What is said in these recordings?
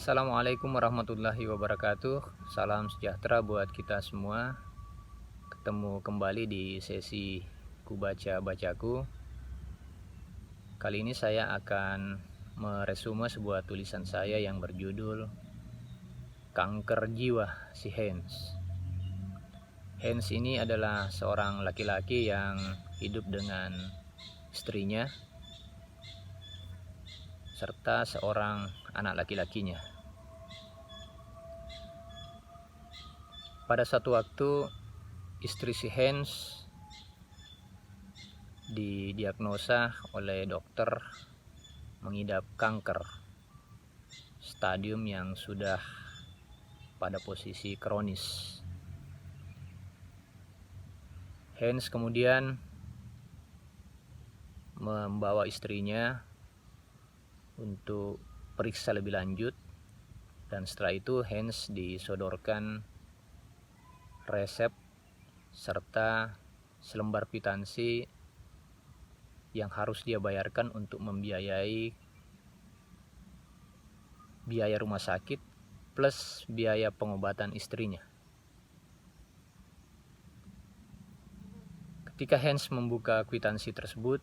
Assalamualaikum warahmatullahi wabarakatuh. Salam sejahtera buat kita semua. Ketemu kembali di sesi Kubaca-Bacaku. Kali ini saya akan meresume sebuah tulisan saya yang berjudul Kanker Jiwa si Hans. Hans ini adalah seorang laki-laki yang hidup dengan istrinya serta seorang anak laki-lakinya. Pada suatu waktu, istri si Hans didiagnosa oleh dokter mengidap kanker stadium yang sudah pada posisi kronis. Hans kemudian membawa istrinya untuk periksa lebih lanjut, dan setelah itu Hans disodorkan resep serta selembar kwitansi yang harus dia bayarkan untuk membiayai biaya rumah sakit plus biaya pengobatan istrinya. Ketika Hans membuka kwitansi tersebut,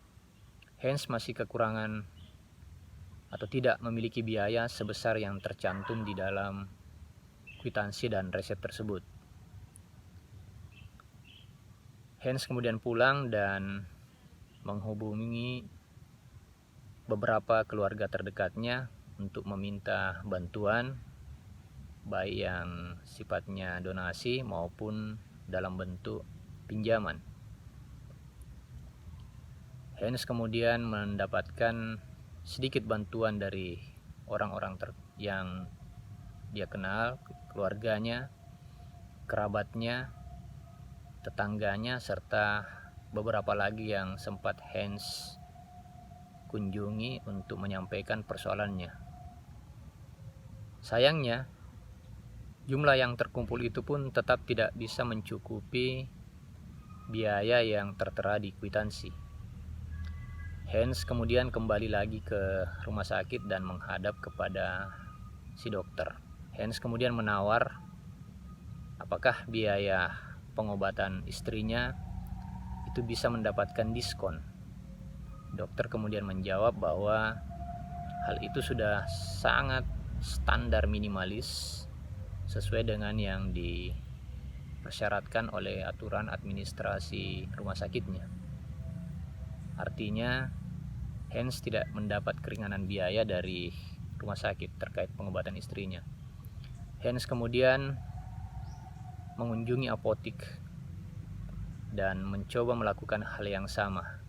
Hans masih kekurangan atau tidak memiliki biaya sebesar yang tercantum di dalam kwitansi dan resep tersebut. Hans kemudian pulang dan menghubungi beberapa keluarga terdekatnya untuk meminta bantuan, baik yang sifatnya donasi maupun dalam bentuk pinjaman. Hans kemudian mendapatkan sedikit bantuan dari orang-orang yang dia kenal, keluarganya, kerabatnya, tetangganya, serta beberapa lagi yang sempat Hans kunjungi untuk menyampaikan persoalannya. Sayangnya, jumlah yang terkumpul itu pun tetap tidak bisa mencukupi biaya yang tertera di kwitansi. Hans kemudian kembali lagi ke rumah sakit dan menghadap kepada si dokter. Hans kemudian menawar apakah biaya pengobatan istrinya itu bisa mendapatkan diskon. Dokter kemudian menjawab bahwa hal itu sudah sangat standar minimalis sesuai dengan yang dipersyaratkan oleh aturan administrasi rumah sakitnya. Artinya Hans tidak mendapat keringanan biaya dari rumah sakit terkait pengobatan istrinya. Hans kemudian mengunjungi apotik dan mencoba melakukan hal yang sama.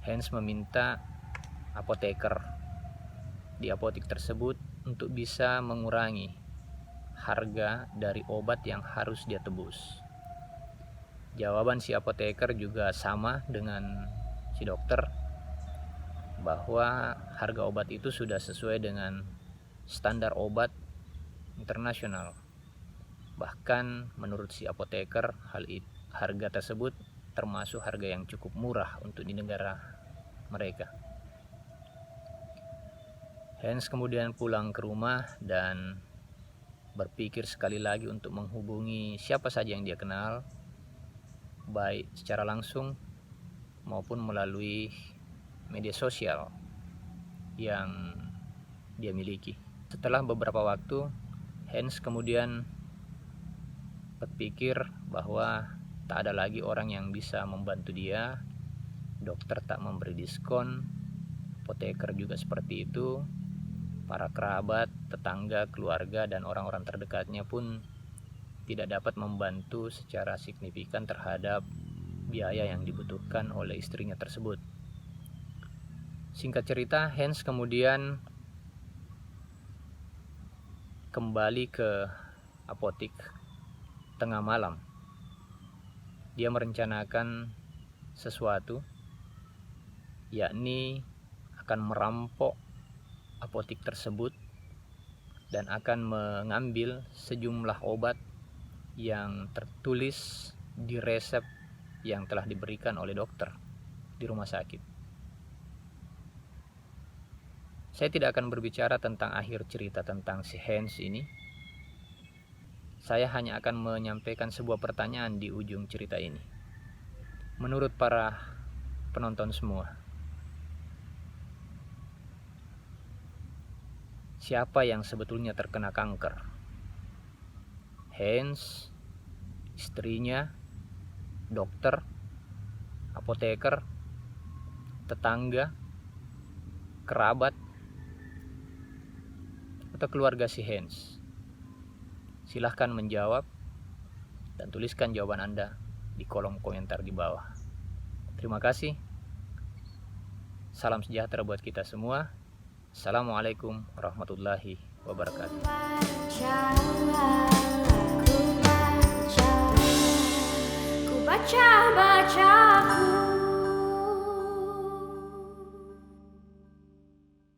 Hans meminta apoteker di apotik tersebut untuk bisa mengurangi harga dari obat yang harus dia tebus. Jawaban si apoteker juga sama dengan si dokter, bahwa harga obat itu sudah sesuai dengan standar obat internasional. Bahkan menurut si apoteker, harga tersebut termasuk harga yang cukup murah untuk di negara mereka. Hans kemudian pulang ke rumah dan berpikir sekali lagi untuk menghubungi siapa saja yang dia kenal, baik secara langsung maupun melalui media sosial yang dia miliki. Setelah beberapa waktu, Hans kemudian berpikir bahwa tak ada lagi orang yang bisa membantu dia. Dokter tak memberi diskon, apoteker juga seperti itu, para kerabat, tetangga, keluarga, dan orang-orang terdekatnya pun tidak dapat membantu secara signifikan terhadap biaya yang dibutuhkan oleh istrinya tersebut. Singkat cerita, Hans kemudian kembali ke apotik tengah malam. Dia merencanakan sesuatu, yakni akan merampok apotik tersebut dan akan mengambil sejumlah obat yang tertulis di resep yang telah diberikan oleh dokter di rumah sakit. Saya tidak akan berbicara tentang akhir cerita tentang si Hans ini. Saya hanya akan menyampaikan sebuah pertanyaan di ujung cerita ini. Menurut para penonton semua, siapa yang sebetulnya terkena kanker? Hans, istrinya, dokter, apoteker, tetangga, kerabat, atau keluarga si Hans? Silahkan menjawab dan tuliskan jawaban Anda di kolom komentar di bawah. Terima kasih. Salam sejahtera buat kita semua. Assalamualaikum warahmatullahi wabarakatuh. Ku baca